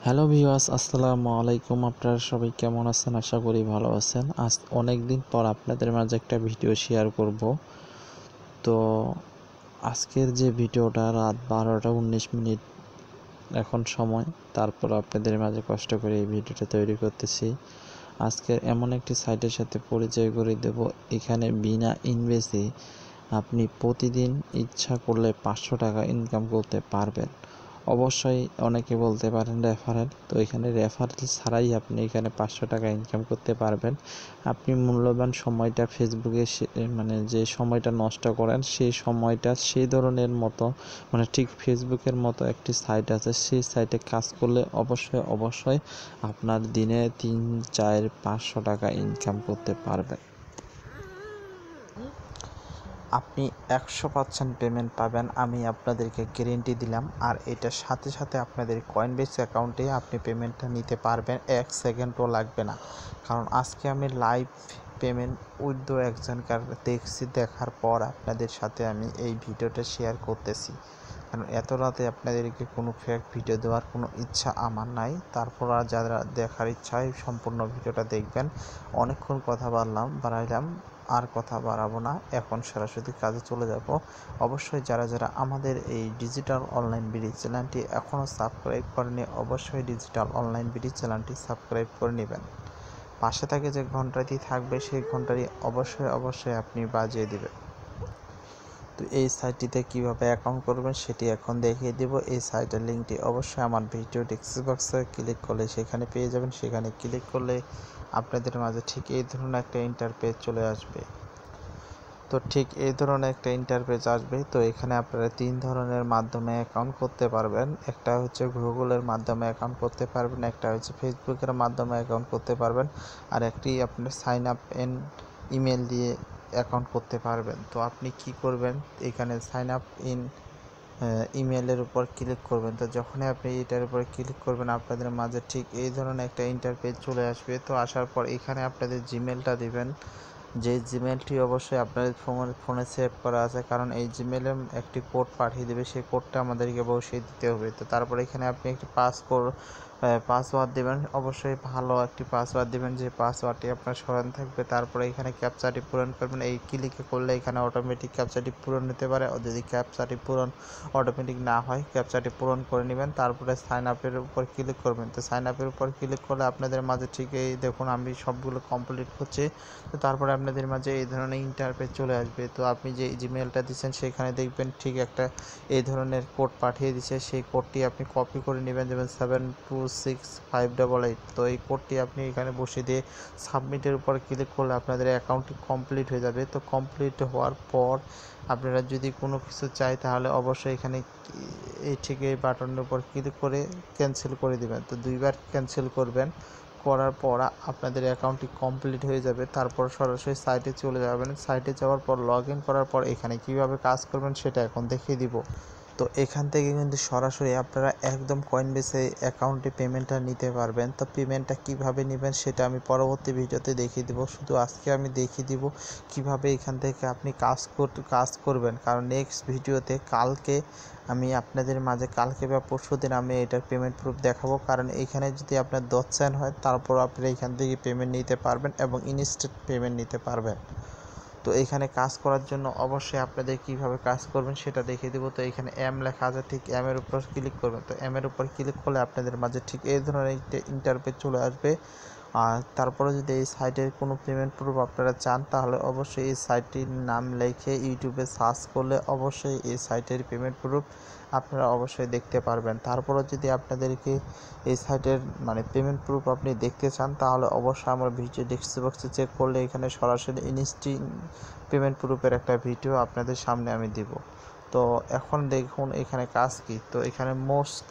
Hello viewers, আসসালামু আলাইকুম। আপনারা সবাই কেমন আছেন? আশা করি ভালো আছেন। আজ অনেক দিন পর আপনাদের মাঝে একটা ভিডিও শেয়ার করব। তো আজকের যে ভিডিওটা রাত 12টা 19 মিনিট এখন সময়, তারপর আপনাদের মাঝে কষ্ট করে এই ভিডিওটা তৈরি করতেছি। আজকের এমন একটি সাইটের সাথে পরিচয় করে দেব, এখানে বিনা ইনভেস্টে আপনি প্রতিদিন ইচ্ছা করলে 500 টাকা ইনকাম করতে পারবেন। অবশ্যই অনেকে বলতে পারেন রেফারেল, তো এখানে রেফারেল ছাড়াই আপনি এখানে 500 টাকা ইনকাম করতে পারবেন। আপনি মূল্যবান সময়টা ফেসবুকে যে সময়টা নষ্ট করেন সেই সময়টা সেই ধরনের মতো ঠিক ফেসবুকের মতো একটি সাইট আছে, সেই সাইটে কাজ করলে অবশ্যই আপনার দিনে 3 4 500 টাকা ইনকাম করতে পারবেন। আপনি 100% পেমেন্ট পাবেন, আমি আপনাদেরকে গ্যারেন্টি দিলাম। আর এটার সাথে সাথে আপনাদের কয়েনবেস অ্যাকাউন্টে আপনি পেমেন্টটা নিতে পারবেন, 1 সেকেন্ডও লাগবে না। কারণ আজকে আমি লাইভ পেমেন্ট উইথড্র একজনকার দেখছি, দেখার পর আপনাদের সাথে আমি এই ভিডিওটা শেয়ার করতেছি। কারণ এত রাতে আপনাদেরকে কোনো ফেক ভিডিও দেওয়ার কোনো ইচ্ছা আমার নাই। তারপর আর যারা দেখার ইচ্ছা হয় সম্পূর্ণ ভিডিওটা দেখবেন। অনেকক্ষণ কথা বাড়াইলাম, আর কথা বাড়াবো না, এখন সরাসরি কাজে চলে যাব। অবশ্যই যারা আমাদের এই ডিজিটাল অনলাইন বিডি চ্যানেলটি এখনও সাবস্ক্রাইব করেনি, অবশ্যই ডিজিটাল অনলাইন বিডি চ্যানেলটি সাবস্ক্রাইব করে নেবেন। পাশে থাকে যে ঘন্টাটি থাকবে, সেই ঘন্টাটি অবশ্যই আপনি বাজিয়ে দেবেন। তো এই সাইটটিতে কিভাবে অ্যাকাউন্ট করবেন সেটি এখন দেখিয়ে দেব। এই সাইটের লিঙ্কটি অবশ্যই আমার ভিডিও ডেসক্রিপশন বক্সে ক্লিক করলে সেখানে পেয়ে যাবেন। সেখানে ক্লিক করলে আপনাদের মাঝে ঠিক এই ধরনের একটা ইন্টারপেজ চলে আসবে। তো ঠিক এই ধরনের একটা ইন্টারপেজ আসবে। তো এখানে আপনারা 3 ধরনের মাধ্যমে অ্যাকাউন্ট করতে পারবেন। একটা হচ্ছে গুগলের মাধ্যমে অ্যাকাউন্ট করতে পারবেন, একটা হচ্ছে ফেসবুকের মাধ্যমে অ্যাকাউন্ট করতে পারবেন, আর একটি আপনার সাইন আপ ইন ইমেল দিয়ে অ্যাকাউন্ট করতে পারবেন। তো আপনি কি করবেন, এখানে সাইন আপ ইন ইমেলের উপর ক্লিক করবেন। তো যখনই আপনি এটার উপরে ক্লিক করবেন আপনাদের মাঝে ঠিক এই ধরনের একটা ইন্টারপেজ চলে আসবে। তো আসার পর এখানে আপনাদের জিমেলটা দিবেন, যে জিমেলটি অবশ্যই আপনাদের ফোনে সেভ করা আছে, কারণ এই জিমেলে একটি কোড পাঠিয়ে দেবে, সেই কোডটা আমাদেরকে অবশ্যই দিতে হবে। তো তারপরে এখানে আপনি একটি পাসওয়ার্ড দেবেন, অবশ্যই ভালো একটি পাসওয়ার্ড দেবেন, যে পাসওয়ার্ডটি আপনার স্মরণ থাকবে। তারপরে এখানে ক্যাপচাটি পূরণ করবেন। এই ক্লিকে করলে এখানে অটোমেটিক ক্যাপচাটি পূরণ হতে পারে, যদি ক্যাপচাটি পূরণ অটোমেটিক না হয় ক্যাপচাটি পূরণ করে নেবেন। তারপরে সাইন আপের উপর ক্লিক করবেন। তো সাইন আপের উপর ক্লিক করলে আপনাদের মাঝে ঠিক এই দেখুন আমি সবগুলো কমপ্লিট করছি। তো তারপরে আপনাদের মাঝে এই ধরনের ইন্টারফেস চলে আসবে। তো আপনি যে জিমেলটা দিচ্ছেন সেখানে দেখবেন ঠিক একটা এই ধরনের কোড পাঠিয়ে দিচ্ছে, সেই কোডটি আপনি কপি করে নেবেন, যেমন 726588। তো এই কোডটি আপনি এখানে বসিয়ে দিয়ে সাবমিটের উপর ক্লিক করলে আপনাদের অ্যাকাউন্টটি কমপ্লিট হয়ে যাবে। তো কমপ্লিট হওয়ার পর আপনারা যদি কোনো কিছু চাই তাহলে অবশ্যই এখানে এই বাটনের উপর ক্লিক করে ক্যান্সেল করে দেবেন। তো 2বার ক্যান্সেল করবেন, করার পর আপনাদের অ্যাকাউন্টটি কমপ্লিট হয়ে যাবে। তারপর সরাসরি সাইটে চলে যাবেন। সাইটে যাওয়ার পর লগ ইন করার পর এখানে কিভাবে কাজ করবেন সেটা এখন দেখিয়ে দিব। তো এখান থেকে কিন্তু সরাসরি আপনারা একদম কয়েনবেসে অ্যাকাউন্টে পেমেন্টটা নিতে পারবেন। তো পেমেন্টটা কিভাবে নেবেন সেটা আমি পরবর্তী ভিডিওতে দেখিয়ে দিব। শুধু আজকে আমি দেখিয়ে দিব কিভাবে এখান থেকে আপনি কাজ করবেন, কারণ নেক্সট ভিডিওতে কালকে আমি আপনাদের মাঝে কালকে বা পরশুদিন আমি এটার পেমেন্ট প্রুফ দেখাবো। কারণ এইখানে যদি আপনার 10 সেন্ট হয় তারপর আপনি এখান থেকে পেমেন্ট নিতে পারবেন এবং ইনস্ট্যান্ট পেমেন্ট নিতে পারবেন। তো এখানে কাজ করার জন্য অবশ্যই আপনাদের কিভাবে কাজ করবেন সেটা দেখিয়ে দেবো। তো এখানে এম লেখা আছে, ঠিক এম এর উপর ক্লিক করবেন। তো এম এর উপর ক্লিক করলে আপনাদের মাঝে ঠিক এই ধরনের ইন্টারফেস চলে আসবে। আর তারপরে যদি এই সাইটের কোনো পেমেন্ট প্রুফ আপনারা চান তাহলে অবশ্যই এই সাইটটির নাম লিখে ইউটিউবে সার্চ করলে অবশ্যই এই সাইটের পেমেন্ট প্রুফ আপনারা অবশ্যই দেখতে পারবেন। তারপরে যদি আপনাদেরকে এই সাইটের পেমেন্ট প্রুফ আপনি দেখতে চান তাহলে অবশ্যই আমার ভিডিও ডেসক্রিপশন বক্সে চেক করলে এখানে সরাসরি ইনস্ট্যান্ট পেমেন্ট প্রুফের একটা ভিডিও আপনাদের সামনে আমি দিব। তো এখন দেখুন এখানে কাজ কি। তো এখানে মোস্ট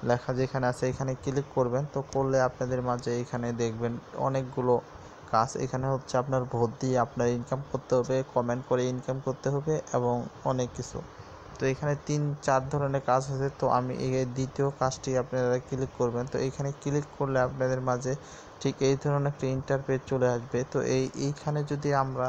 লেখা যেখানে আছে এখানে ক্লিক করবেন। তো করলে আপনাদের মাঝে এখানে দেখবেন অনেকগুলো কাজ। এখানে হচ্ছে আপনার ভোট দিয়ে আপনার ইনকাম করতে হবে, কমেন্ট করে ইনকাম করতে হবে এবং অনেক কিছু। তো এখানে 3-4 ধরনের কাজ আছে। তো আমি এই দ্বিতীয় কাজটি আপনারা ক্লিক করবেন। তো এইখানে ক্লিক করলে আপনাদের মাঝে ঠিক এই ধরনের একটা ইন্টারপেজ চলে আসবে। তো এইখানে যদি আমরা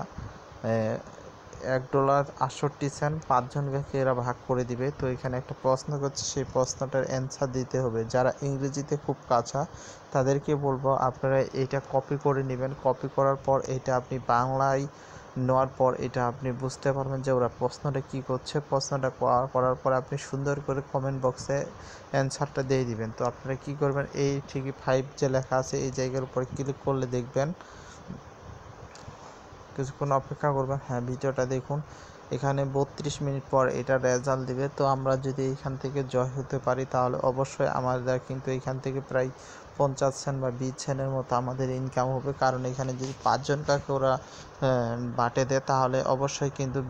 $1.68 5জনকে এরা ভাগ করে দিবে। তো এখানে একটা প্রশ্ন করছে, সেই প্রশ্নটার অ্যান্সার দিতে হবে। যারা ইংরেজিতে খুব কাঁচা তাদেরকে বলবো আপনারা এটা কপি করে নেবেন। কপি করার পর এটা আপনি বাংলায় নেওয়ার পর এটা আপনি বুঝতে পারবেন যে ওরা প্রশ্নটা কী করছে। প্রশ্নটা করার পর আপনি সুন্দর করে কমেন্ট বক্সে অ্যান্সারটা দিয়ে দিবেন। তো আপনারা কী করবেন, এই ঠিকই 5 যে লেখা আছে এই জায়গার উপরে ক্লিক করলে দেখবেন, কিছুক্ষণ অপেক্ষা করবেন। হ্যাঁ, ভিডিওটা দেখুন, এখানে 32 মিনিট পর এটা রেজাল্ট দিবে। তো আমরা যদি এইখান থেকে জয় হতে পারি তাহলে অবশ্যই আমাদের কিন্তু এইখান থেকে প্রায় 50 সেন্ট বা 20 সেন্টের মতো আমাদের ইনকাম হবে। কারণ এখানে যদি 5 জন কাকে ওরা বাটে দেয় তাহলে অবশ্যই কিন্তু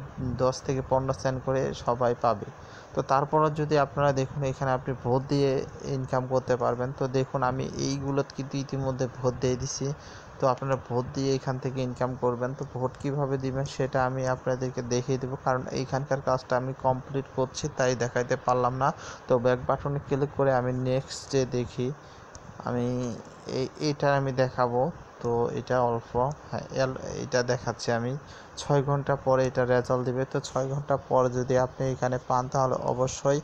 10 থেকে 15 সেন্ট করে সবাই পাবে। তো তারপরও যদি আপনারা দেখুন এখানে আপনি ভোট দিয়ে ইনকাম করতে পারবেন। তো দেখুন আমি এইগুলো কিন্তু ইতিমধ্যে ভোট দিয়ে দিছি। তো আপনারা ভোট দিয়ে এখান থেকে ইনকাম করবেন। তো ভোট কীভাবে দিবেন সেটা আমি আপনাদেরকে দেখিয়ে দেবো, কারণ এইখানকার কাজটা আমি কমপ্লিট করছি তাই দেখাইতে পারলাম না। তো ব্যাক বাটনে ক্লিক করে আমি নেক্সট যে দেখি, আমি এইটা আমি দেখাবো। তো এটা অল্প, হ্যাঁ এটা দেখাচ্ছি আমি 6 ঘন্টা পরে এটা রেজাল্ট দিবে। তো 6 ঘন্টা পর যদি আপনি এখানে পান তাহলে অবশ্যই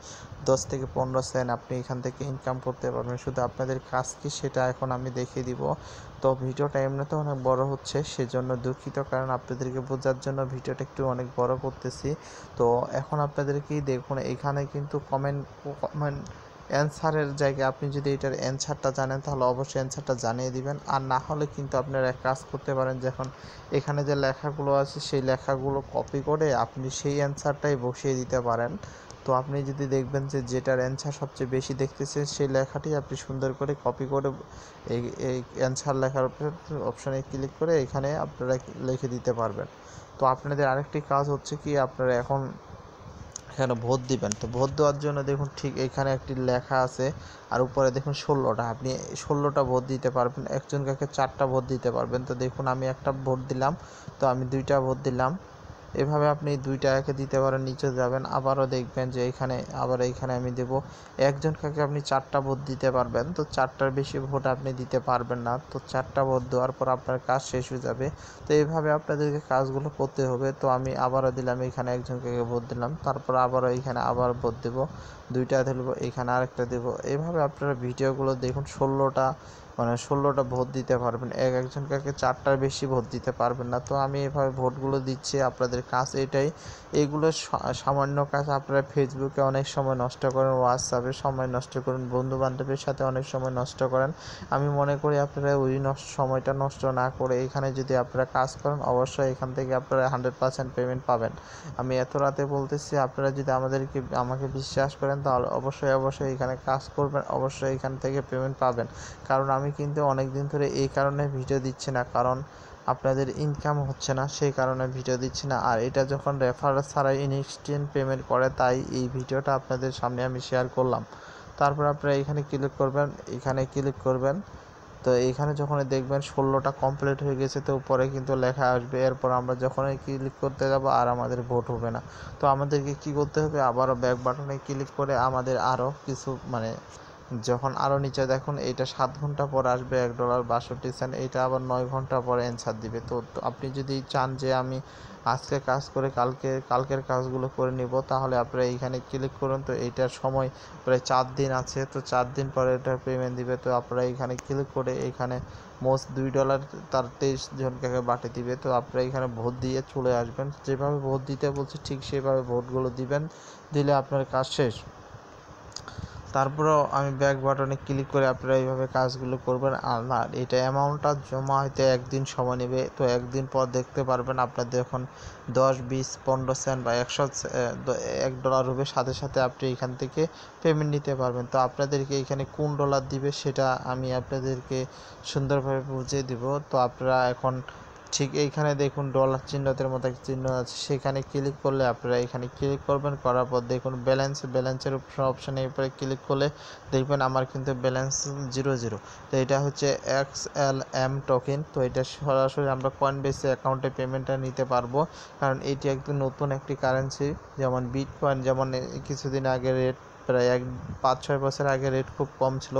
10 থেকে 15 সেন্ট আপনি এখান থেকে ইনকাম করতে পারবেন। শুধু আপনাদের কাজ কি সেটা এখন আমি দেখিয়ে দিব। তো ভিডিওটা এমনিতে অনেক বড় হচ্ছে, সেজন্য দুঃখিত, কারণ আপনাদেরকে বোঝার জন্য ভিডিওটা একটু অনেক বড় করতেছি। তো এখন আপনাদেরকেই দেখুন এখানে কিন্তু কমেন্ট অ্যান্সারের জায়গায় আপনি যদি এটার অ্যান্সারটা জানেন তাহলে অবশ্যই অ্যান্সারটা জানিয়ে দিবেন। আর না হলে কিন্তু আপনারা এক কাজ করতে পারেন, যখন এখানে যে লেখাগুলো আছে সেই লেখাগুলো কপি করে আপনি সেই অ্যান্সারটাই বসিয়ে দিতে পারেন। তো আপনি যদি দেখবেন যে যেটার অ্যান্সার সবচেয়ে বেশি দেখতেছেন সেই লেখাটি আপনি সুন্দর করে কপি করে এই অ্যান্সার লেখার অপশানে ক্লিক করে এখানে আপনারা লিখে দিতে পারবেন। তো আপনাদের আরেকটি কাজ হচ্ছে কি, আপনারা এখন এখানে ভোট দিবেন। তো ভোট দেওয়ার জন্য দেখুন ঠিক এখানে একটি লেখা আছে, আর উপরে দেখুন 16টা, আপনি 16টা ভোট দিতে পারবেন। একজনকে 4টা ভোট দিতে পারবেন। তো দেখুন আমি একটা ভোট দিলাম, তো আমি 2টা ভোট দিলাম। এভাবে আপনি 2টা একে দিতে পারেন। নিচে যাবেন, আবারও দেখবেন যে এইখানে আমি দেব। একজনকে আপনি 4টা ভোট দিতে পারবেন। তো 4টার বেশি ভোট আপনি দিতে পারবেন না। তো 4টা ভোট দেওয়ার পর আপনার কাজ শেষ হয়ে যাবে। তো এইভাবে আপনাদেরকে কাজগুলো করতে হবে। তো আমি আবারও দিলাম, এখানে একজনকে ভোট দিলাম, তারপর আবারও এইখানে আবার ভোট দেব, 2টা দেব, এখানে আরেকটা দেব। এইভাবে আপনারা ভিডিওগুলো দেখুন 16টা ভোট দিতে পারবেন। একজনকে 4টার বেশি ভোট দিতে পারবেন না। তো আমি এভাবে ভোটগুলো দিচ্ছি। আপনাদের কাজ এটাই, এইগুলো সামান্য কাজ। আপনারা ফেসবুকে অনেক সময় নষ্ট করেন, হোয়াটসঅ্যাপে সময় নষ্ট করেন, বন্ধু বান্ধবের সাথে অনেক সময় নষ্ট করেন। আমি মনে করি আপনারা ওই সময়টা নষ্ট না করে এখানে যদি আপনারা কাজ করেন অবশ্যই এখান থেকে আপনারা 100% পেমেন্ট পাবেন। আমি এত রাতে বলতেছি, আপনারা যদি আমাকে বিশ্বাস করেন তাহলে অবশ্যই এখানে কাজ করবেন, অবশ্যই এখান থেকে পেমেন্ট পাবেন। কারণ আমি কিন্তু অনেক দিন ধরে এই কারণে ভিডিও দিচ্ছি না, কারণ আপনাদের ইনকাম হচ্ছে না, সেই কারণে ভিডিও দিচ্ছি না। আর এটা যখন রেফারেল ছাড়াই ইনস্ট্যান্ট পেমেন্ট করে, তাই এই ভিডিওটা আপনাদের সামনে আমি শেয়ার করলাম। তারপর আপনারা এখানে ক্লিক করবেন। তো এইখানে যখন দেখবেন 16টা কমপ্লিট হয়ে গেছে, তো উপরে কিন্তু লেখা আসবে। এরপর আমরা যখনই ক্লিক করতে যাব আর আমাদের ভোট হবে না। তো আমাদেরকে কি করতে হবে, আবারও ব্যাক বাটনে ক্লিক করে আমাদের আরও কিছু যখন আরও নিচে দেখুন এইটা 7 ঘন্টা পর আসবে $1.62, এইটা আবার 9 ঘন্টা পরে অ্যান্সার দিবে। তো আপনি যদি চান যে আমি আজকে কাজ করে কালকের কাজগুলো করে নিব, তাহলে আপনারা এইখানে ক্লিক করুন। তো এইটার সময় প্রায় 4 দিন আছে, তো 4 দিন পরে এটার পেমেন্ট দিবে। তো আপনারা এইখানে ক্লিক করে এইখানে মোস্ট $2 তার 23 জনকে বাটে দিবে। তো আপনারা এখানে ভোট দিয়ে চলে আসবেন। যেভাবে ভোট দিতে বলছি ঠিক সেভাবে ভোটগুলো দিবেন, দিলে আপনার কাজ শেষ। তারপরেও আমি ব্যাক বাটনে ক্লিক করে আপনারা এইভাবে কাজগুলো করবেন। আর এটা অ্যামাউন্টটা জমা হইতে 1 দিন সময় নেবে। তো 1 দিন পর দেখতে পারবেন আপনাদের যখন 10, 20, 15 সেন্ট বা $1 হবে, সাথে সাথে আপনি এখান থেকে পেমেন্ট নিতে পারবেন। তো আপনাদেরকে এখানে কোন ডলার দিবে সেটা আমি আপনাদেরকে সুন্দরভাবে বুঝিয়ে দিব। তো আপনারা এখন ঠিক এইখানে দেখুন ডলার চিহ্নতের মতো একটা চিহ্ন আছে, সেখানে ক্লিক করলে আপনারা এখানে ক্লিক করবেন। করার পর দেখুন ব্যালেন্সের অপশানে উপরে ক্লিক করলে দেখবেন আমার কিন্তু ব্যালেন্স 0 তো এটা হচ্ছে XLM টোকেন। তো এটা সরাসরি আমরা কয়েনবেসে অ্যাকাউন্টে পেমেন্টটা নিতে পারবো, কারণ এটি একদম নতুন একটি কারেন্সি। যেমন বিটকয়েন যেমন কিছুদিন আগে রেট প্রায় 5-6 বছর আগে রেট খুব কম ছিল,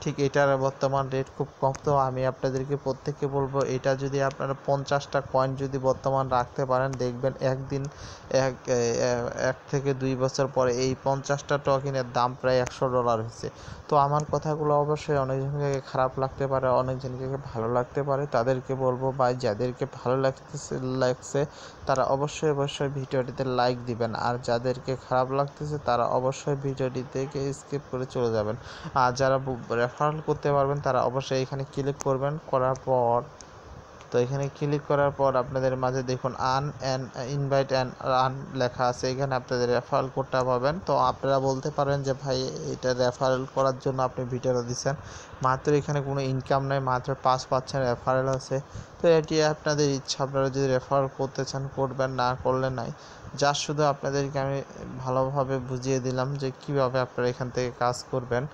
ঠিক এটার বর্তমান রেট খুব কম। তো আমি আপনাদেরকে প্রত্যেককে বলবো, এটা যদি আপনারা 50টা কয়েন যদি বর্তমান রাখতে পারেন, দেখবেন একদিন 1 থেকে 2 বছর পরে এই 50টা টোকেনের দাম প্রায় $100 হয়েছে। তো আমার কথাগুলো অবশ্যই অনেকজনকে খারাপ লাগতে পারে, অনেকজনকে ভালো লাগতে পারে। তাদেরকে বলবো ভাই, যাদেরকে ভালো লাগছে তারা অবশ্যই ভিডিওটিতে লাইক দিবেন, আর যাদেরকে খারাপ লাগতেছে তারা অবশ্যই ভিডিওটি থেকে স্কিপ করে চলে যাবেন। আর যারা রেফারেল করতে পারবেন তারা অবশ্যই এখানে ক্লিক করবেন। করার পর তো এখানে ক্লিক করার পর আপনাদের মাঝে দেখুন ইনভাইট অ্যান্ড আর্ন লেখা আছে, এখানে আপনাদের রেফারেল কোডটা পাবেন। তো আপনারা বলতে পারেন যে ভাই, এটা রেফারেল করার জন্য আপনি ভিডিওটা দিচ্ছেন, মাত্র এখানে কোনো ইনকাম নেই, মাত্র 5% রেফারেল আছে। তো এটি আপনাদের ইচ্ছা, আপনারা যদি রেফারেল করতে চান করবেন, না করলে নাই। শুধু আপনাদেরকে আমি ভালোভাবে বুঝিয়ে দিলাম যে কীভাবে আপনারা এখান থেকে কাজ করবেন,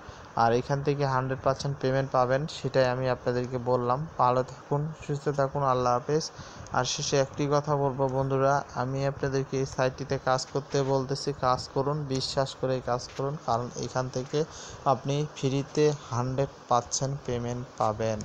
আর এখান থেকে 100% পেমেন্ট পাবেন, সেটাই আমি আপনাদেরকে বললাম। ভালো থাকুন, সুস্থ থাকুন, আল্লাহ হাফেজ। আর শেষে একটি কথা বলবো বন্ধুরা, আমি আপনাদেরকে এই সাইটটিতে কাজ করতে বলতেছি, কাজ করুন, বিশ্বাস করে কাজ করুন, কারণ এখান থেকে আপনি ফ্রিতে 100% পেমেন্ট পাবেন।